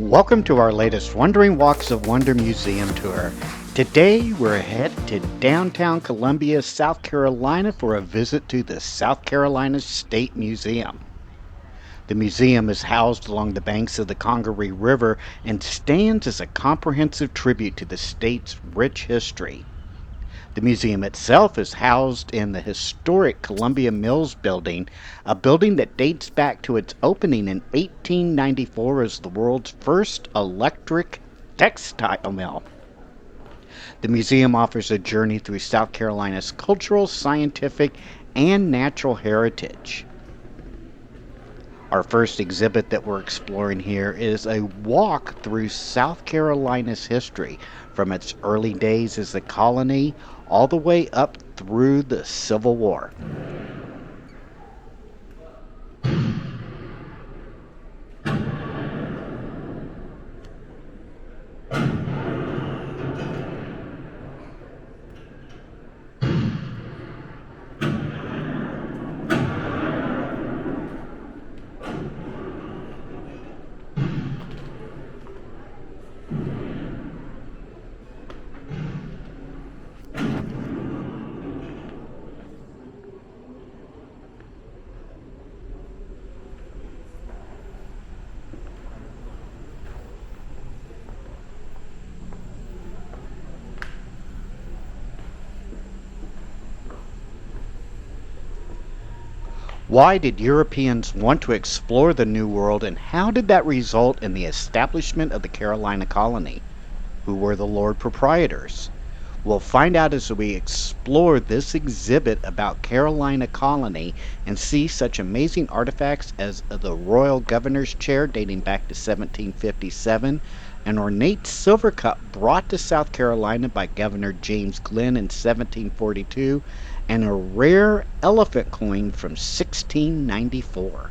Welcome to our latest Wandering Walks of Wonder Museum tour. Today we're headed to downtown Columbia, South Carolina for a visit to the South Carolina State Museum. The museum is housed along the banks of the Congaree River and stands as a comprehensive tribute to the state's rich history. The museum itself is housed in the historic Columbia Mills building, a building that dates back to its opening in 1894 as the world's first electric textile mill. The museum offers a journey through South Carolina's cultural, scientific, and natural heritage. Our first exhibit that we're exploring here is a walk through South Carolina's history, from its early days as a colony all the way up through the Civil War. Why did Europeans want to explore the New World, and how did that result in the establishment of the Carolina colony? Who were the Lord Proprietors? We'll find out as we explore this exhibit about Carolina colony and see such amazing artifacts as the Royal Governor's Chair dating back to 1757, an ornate silver cup brought to South Carolina by Governor James Glenn in 1742, and a rare elephant coin from 1694.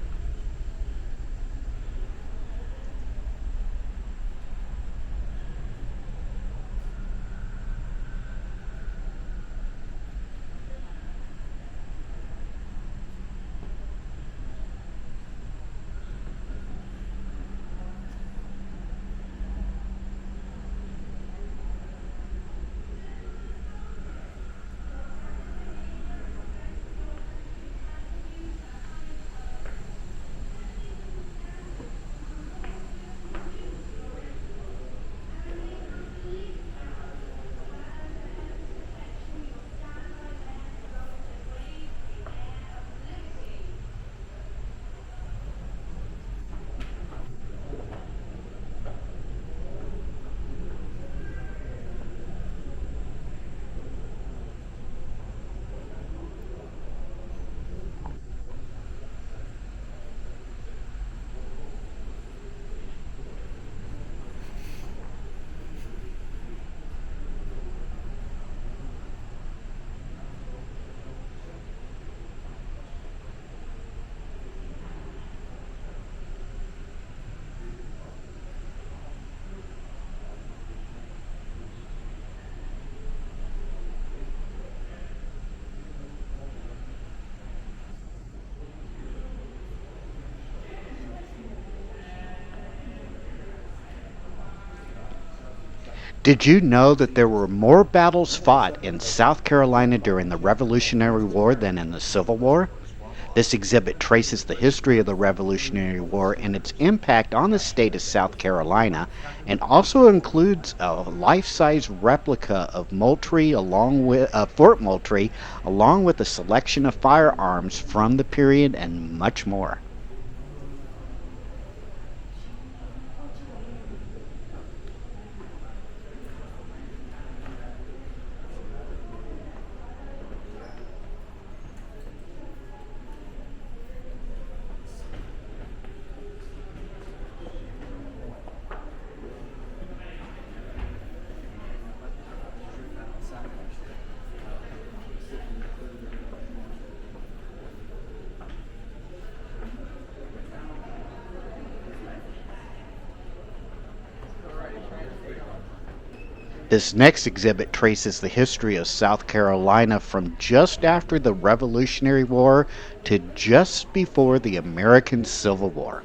Did you know that there were more battles fought in South Carolina during the Revolutionary War than in the Civil War? This exhibit traces the history of the Revolutionary War and its impact on the state of South Carolina, and also includes a life-size replica of Fort Moultrie, along with a selection of firearms from the period and much more. This next exhibit traces the history of South Carolina from just after the Revolutionary War to just before the American Civil War.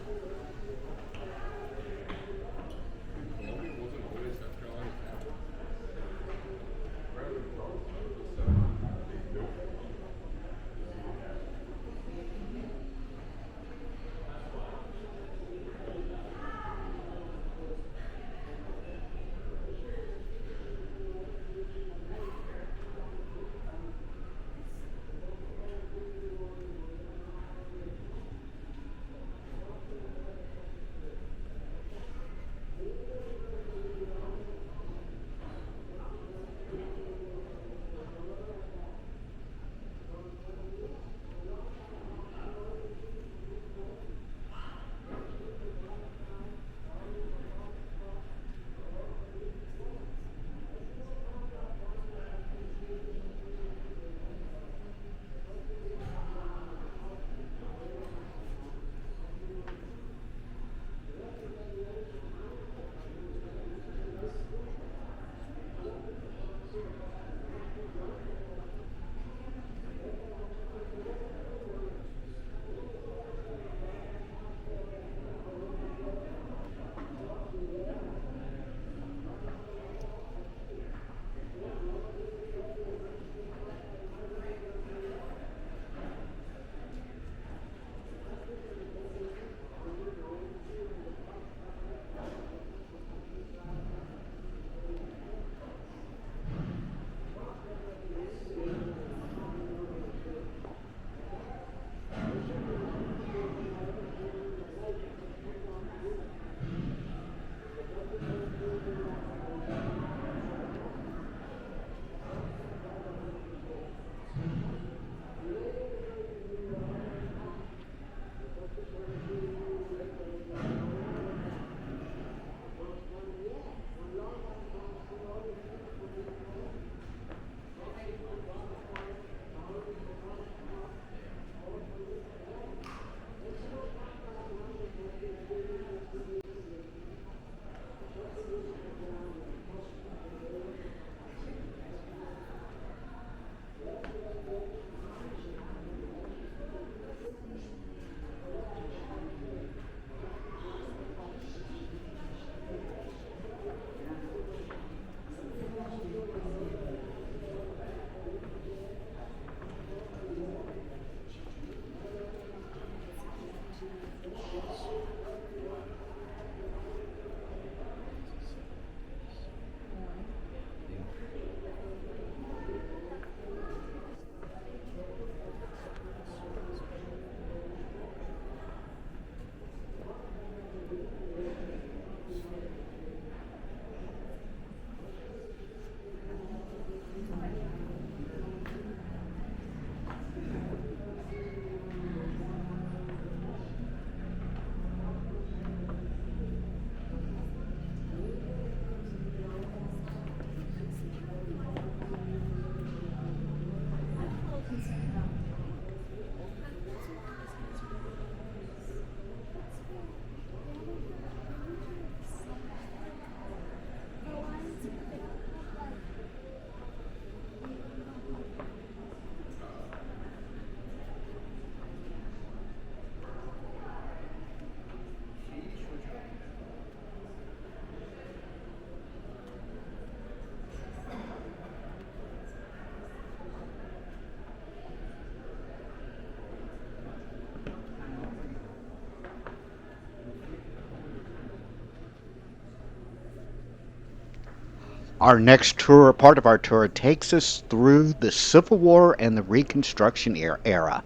Our next tour, part of our tour, takes us through the Civil War and the Reconstruction era.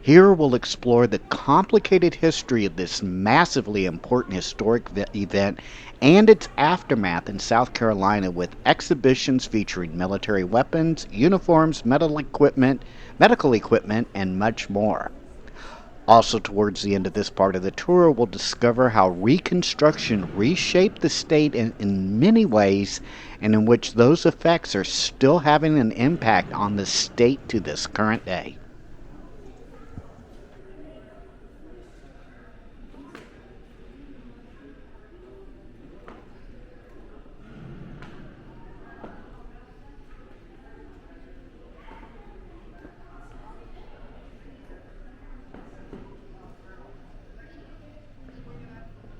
Here we'll explore the complicated history of this massively important historic event and its aftermath in South Carolina with exhibitions featuring military weapons, uniforms, medical equipment, and much more. Also, towards the end of this part of the tour, we'll discover how Reconstruction reshaped the state in many ways and in which those effects are still having an impact on the state to this current day.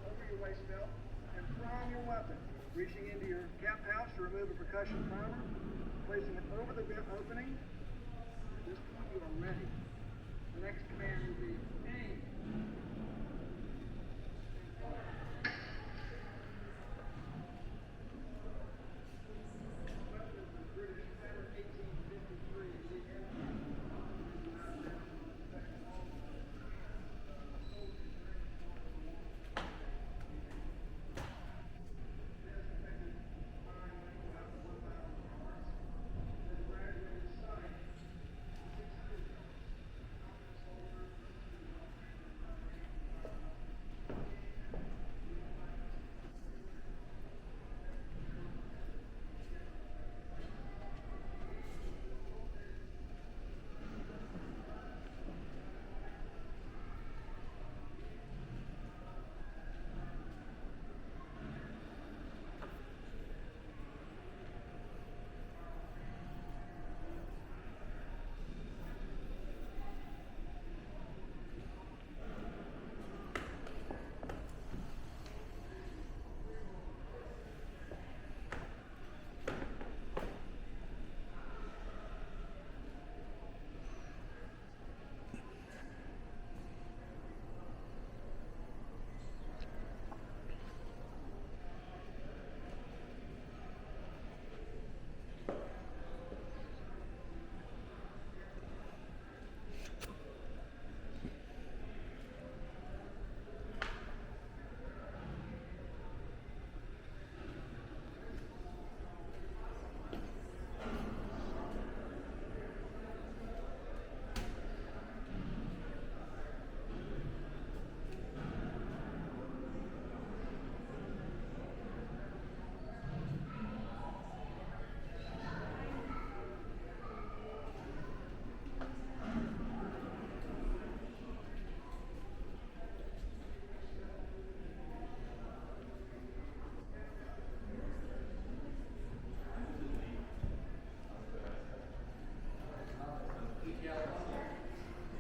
Over your waist belt and prime your weapon, reaching into your cap pouch to remove a percussion primer, placing it over the bit opening. At this point, you are ready. The next command will be aim. Weapon is the British Pattern 1853.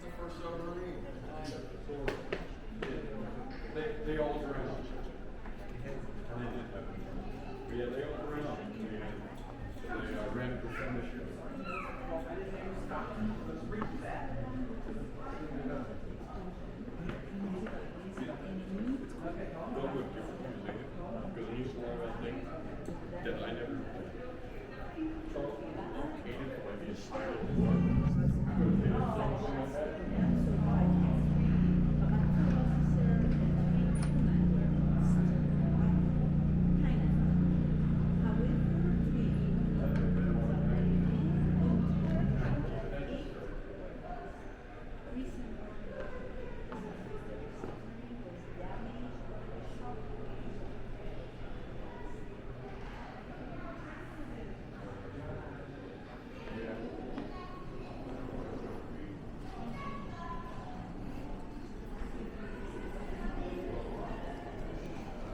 The first submarine. They all drowned. Yeah, they all drowned. They ran into the ship. Let's read that. Don't look confusing, because when you saw that thing that I never Charleston was located by the style of what?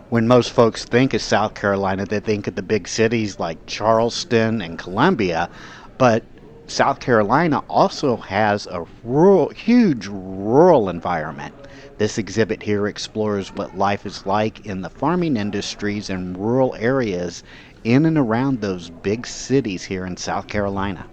When most folks think of South Carolina, they think of the big cities like Charleston and Columbia, but South Carolina also has a huge rural environment. This exhibit here explores what life is like in the farming industries and rural areas in and around those big cities here in South Carolina.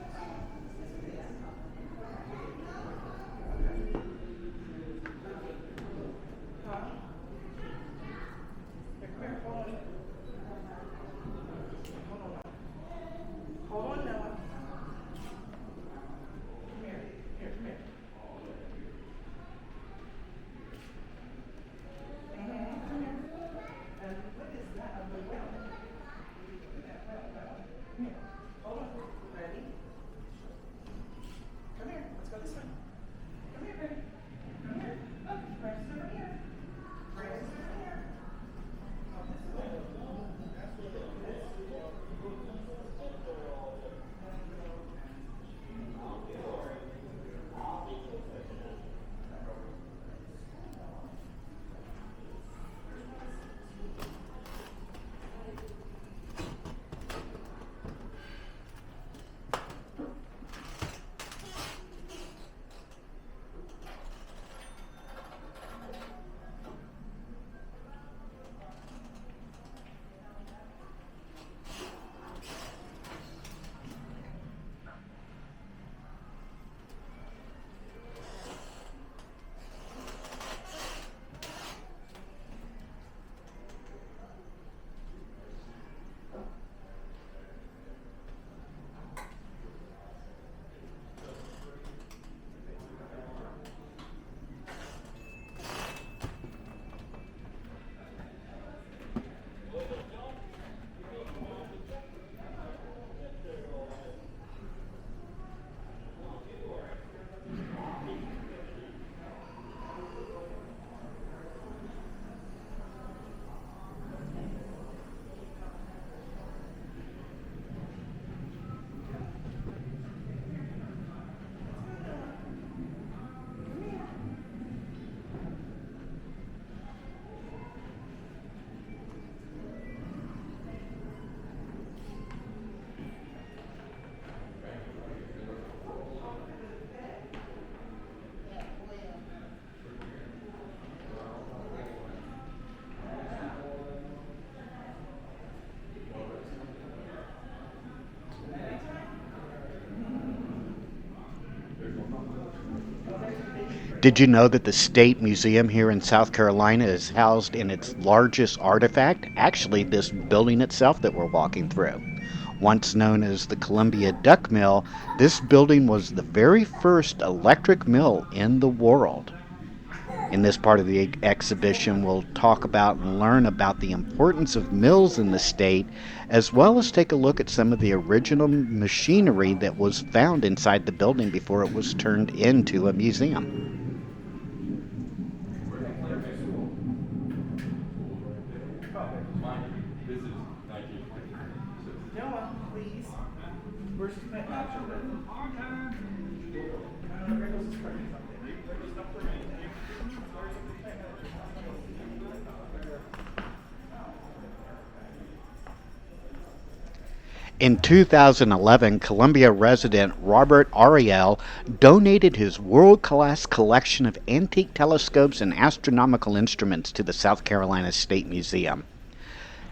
Did you know that the State Museum here in South Carolina is housed in its largest artifact? Actually, this building itself that we're walking through. Once known as the Columbia Duck Mill, this building was the very first electric mill in the world. In this part of the exhibition, we'll talk about and learn about the importance of mills in the state, as well as take a look at some of the original machinery that was found inside the building before it was turned into a museum. In 2011, Columbia resident Robert Ariel donated his world-class collection of antique telescopes and astronomical instruments to the South Carolina State Museum.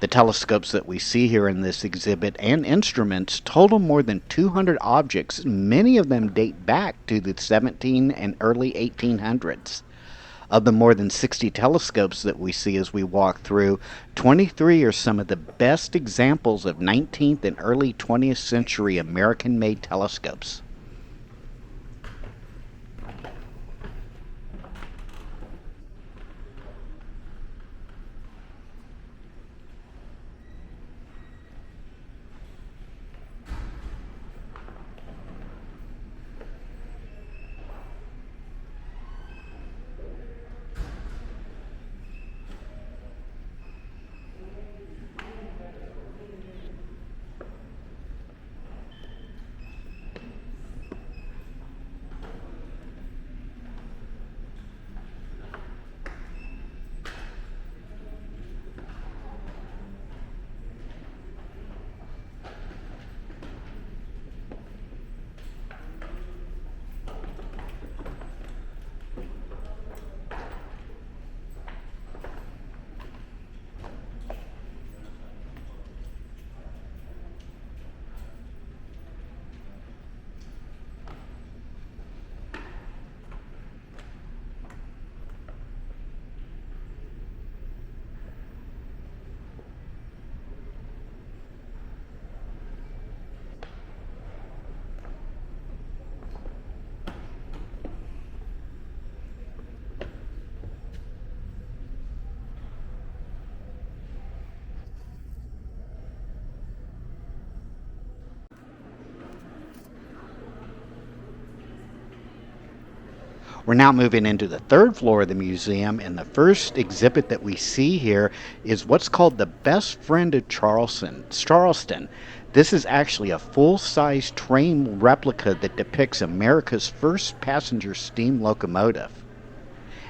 The telescopes that we see here in this exhibit and instruments total more than 200 objects. Many of them date back to the 17 and early 1800s. Of the more than 60 telescopes that we see as we walk through, 23 are some of the best examples of 19th and early 20th century American-made telescopes. We're now moving into the third floor of the museum, and the first exhibit that we see here is what's called the Best Friend of Charleston. This is actually a full-size train replica that depicts America's first passenger steam locomotive.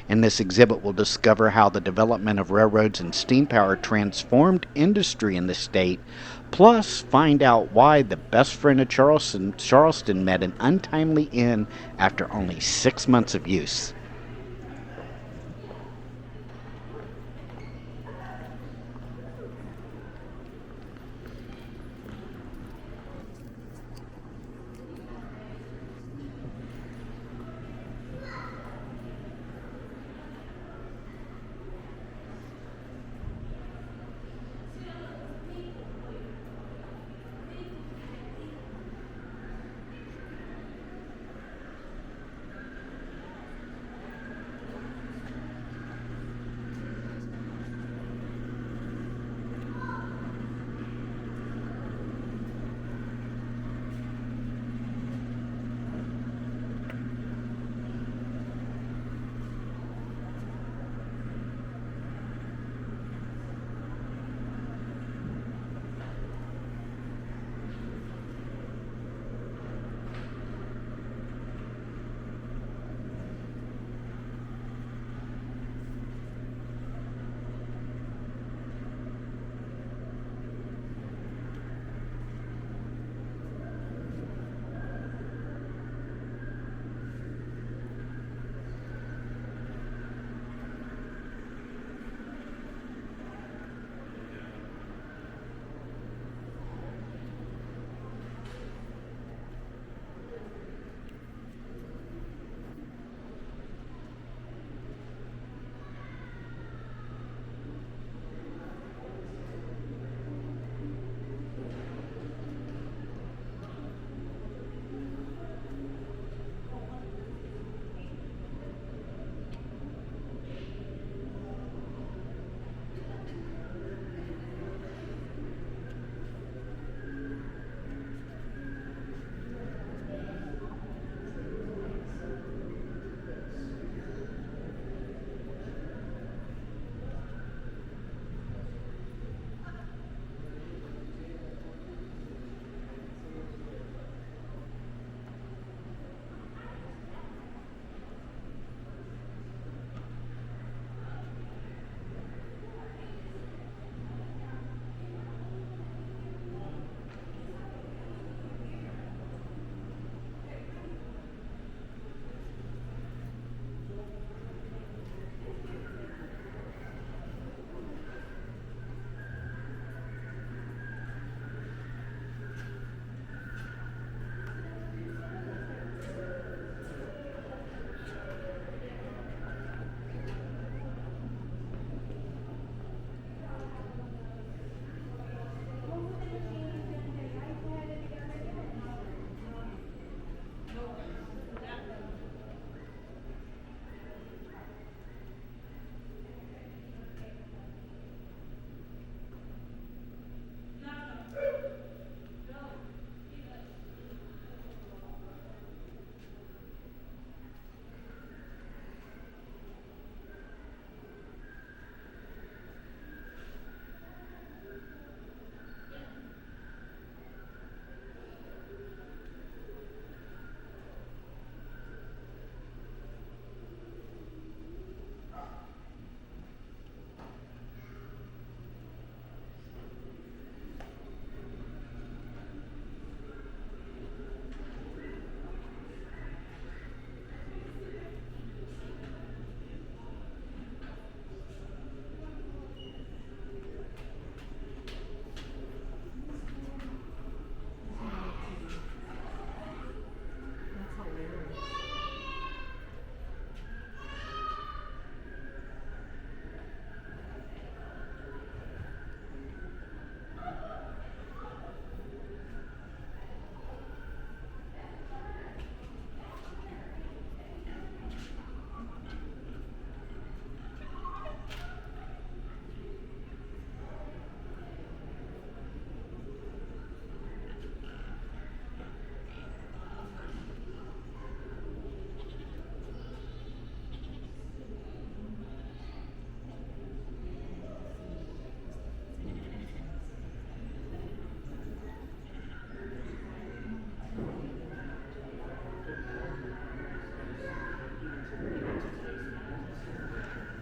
In this exhibit, we'll discover how the development of railroads and steam power transformed industry in the state, plus find out why the best friend of Charleston met an untimely end after only 6 months of use.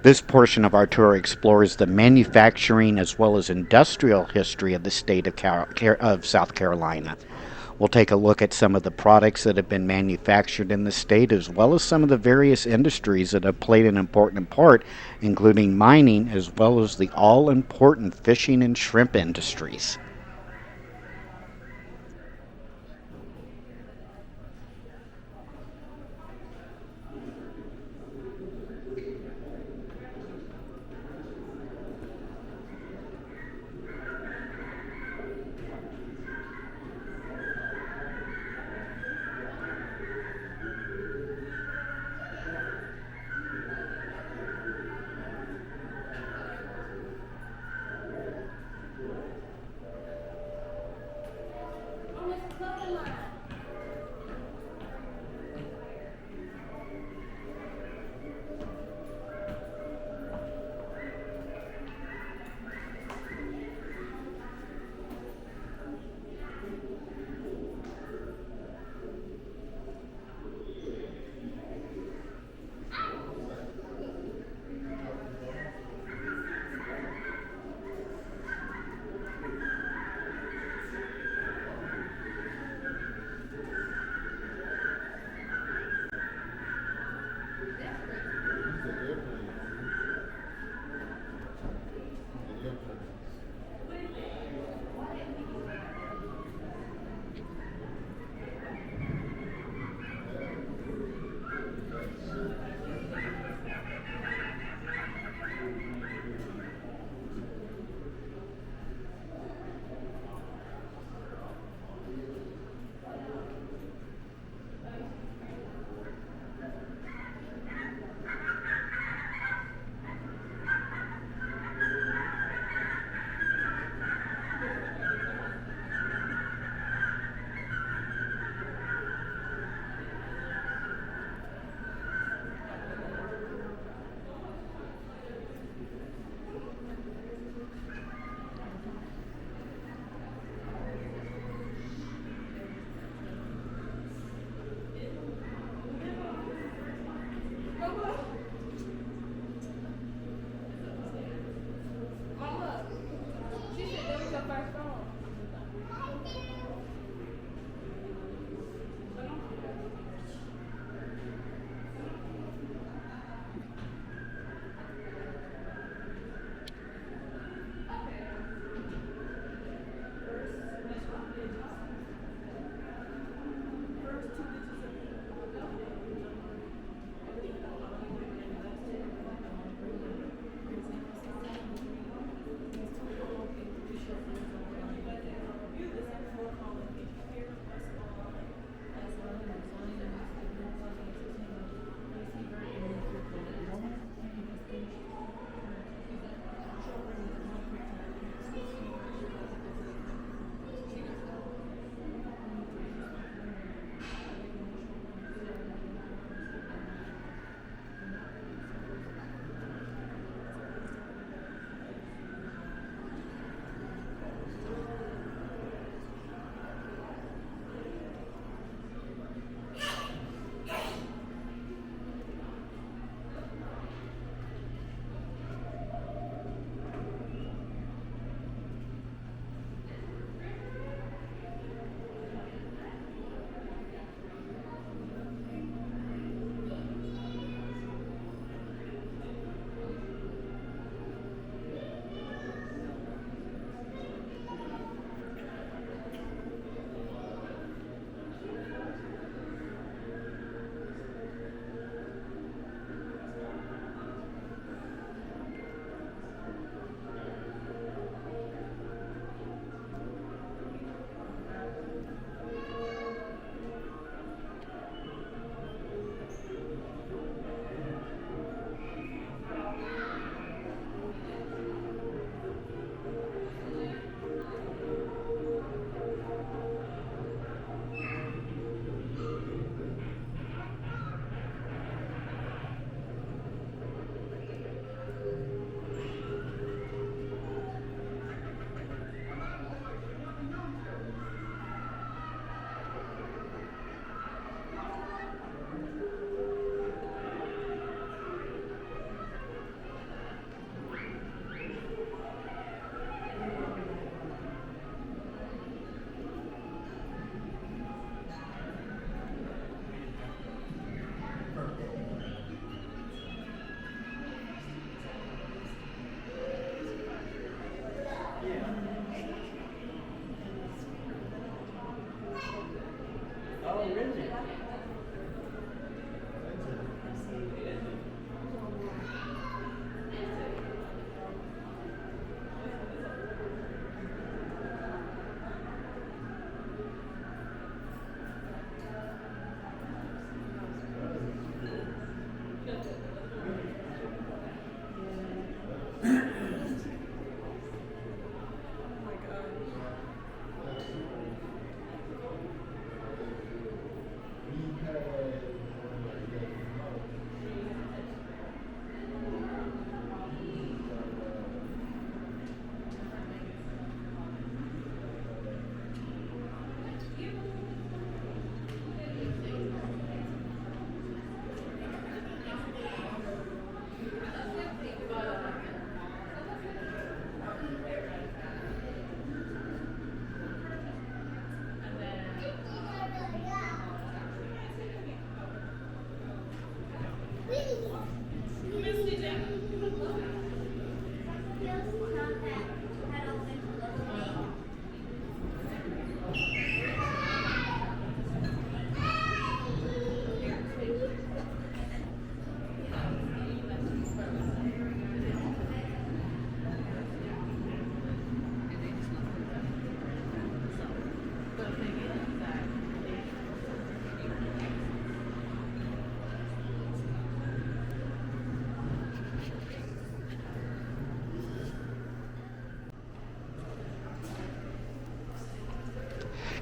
This portion of our tour explores the manufacturing as well as industrial history of the state of South Carolina. We'll take a look at some of the products that have been manufactured in the state, as well as some of the various industries that have played an important part, including mining, as well as the all important fishing and shrimp industries.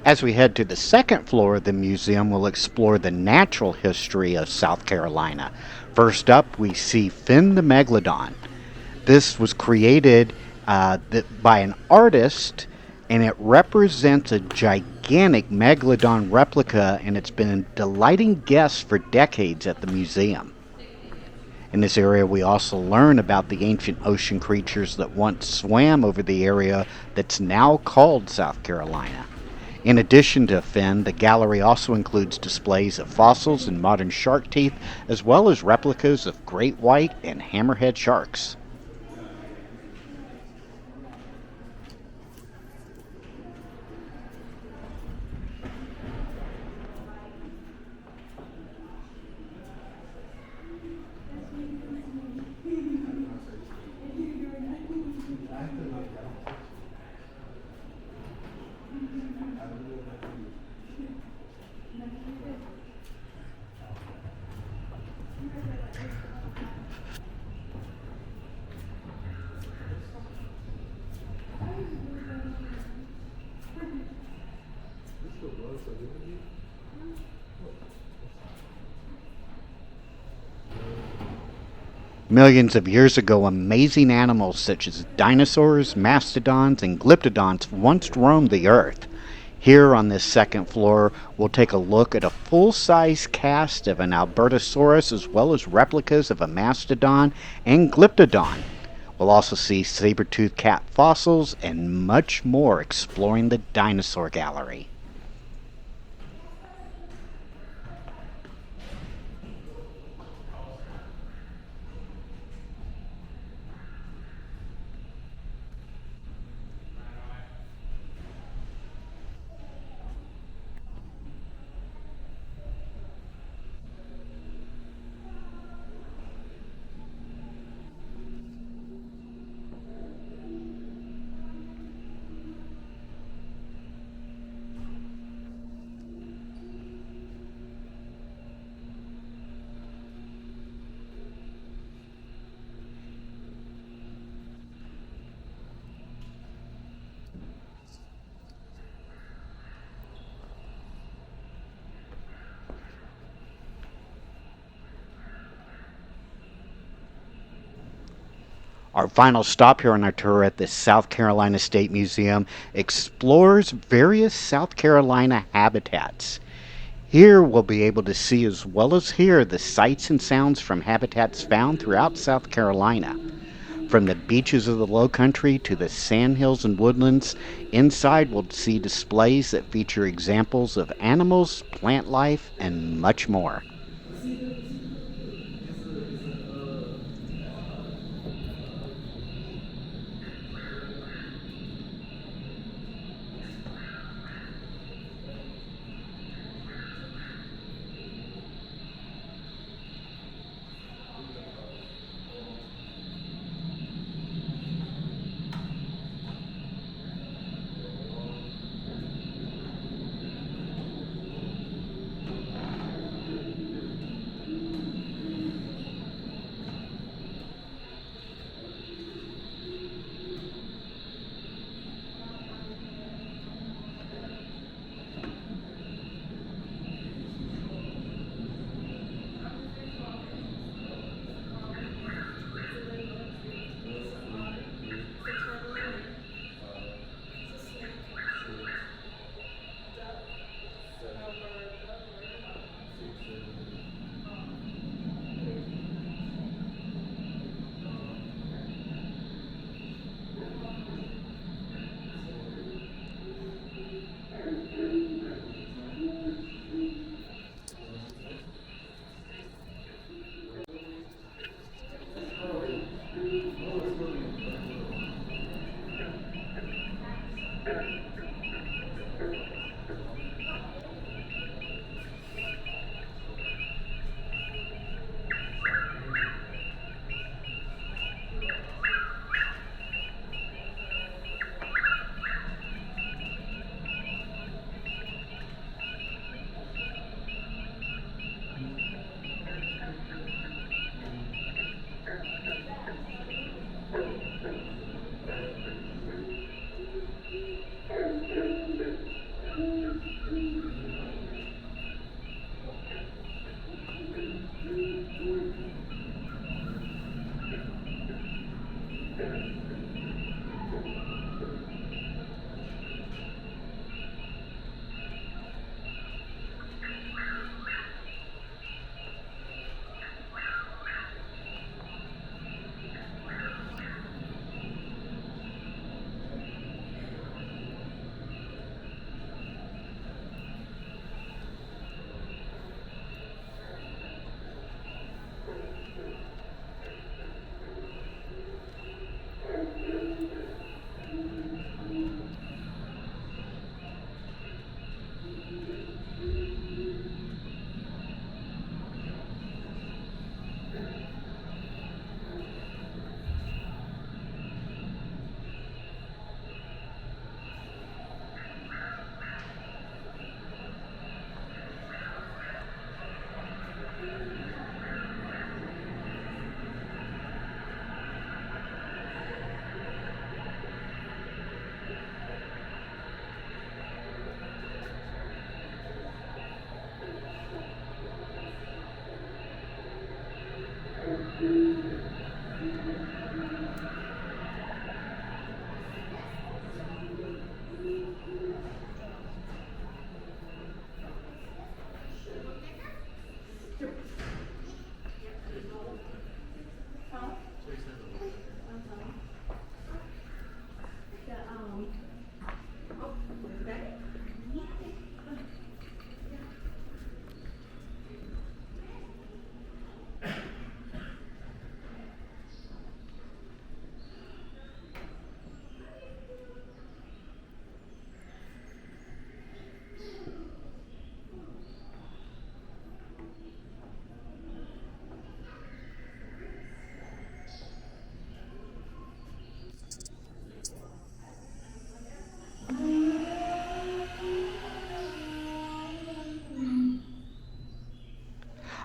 As we head to the second floor of the museum, we'll explore the natural history of South Carolina. First up, we see Finn the Megalodon. This was created by an artist, and it represents a gigantic megalodon replica, and it's been delighting guests for decades at the museum. In this area, we also learn about the ancient ocean creatures that once swam over the area that's now called South Carolina. In addition to Finn, the gallery also includes displays of fossils and modern shark teeth, as well as replicas of great white and hammerhead sharks. Millions of years ago, amazing animals such as dinosaurs, mastodons, and glyptodons once roamed the earth. Here on this second floor, we'll take a look at a full-size cast of an Albertosaurus as well as replicas of a mastodon and glyptodon. We'll also see saber-toothed cat fossils and much more exploring the dinosaur gallery. Our final stop here on our tour at the South Carolina State Museum explores various South Carolina habitats. Here we'll be able to see as well as hear the sights and sounds from habitats found throughout South Carolina. From the beaches of the low country to the sandhills and woodlands, inside we'll see displays that feature examples of animals, plant life, and much more.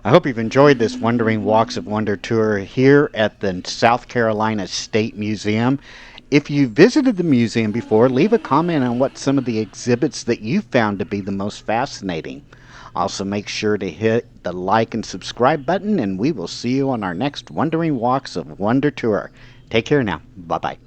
I hope you've enjoyed this Wandering Walks of Wonder tour here at the South Carolina State Museum. If you visited the museum before, leave a comment on what some of the exhibits that you found to be the most fascinating. Also, make sure to hit the like and subscribe button, and we will see you on our next Wandering Walks of Wonder tour. Take care now. Bye bye.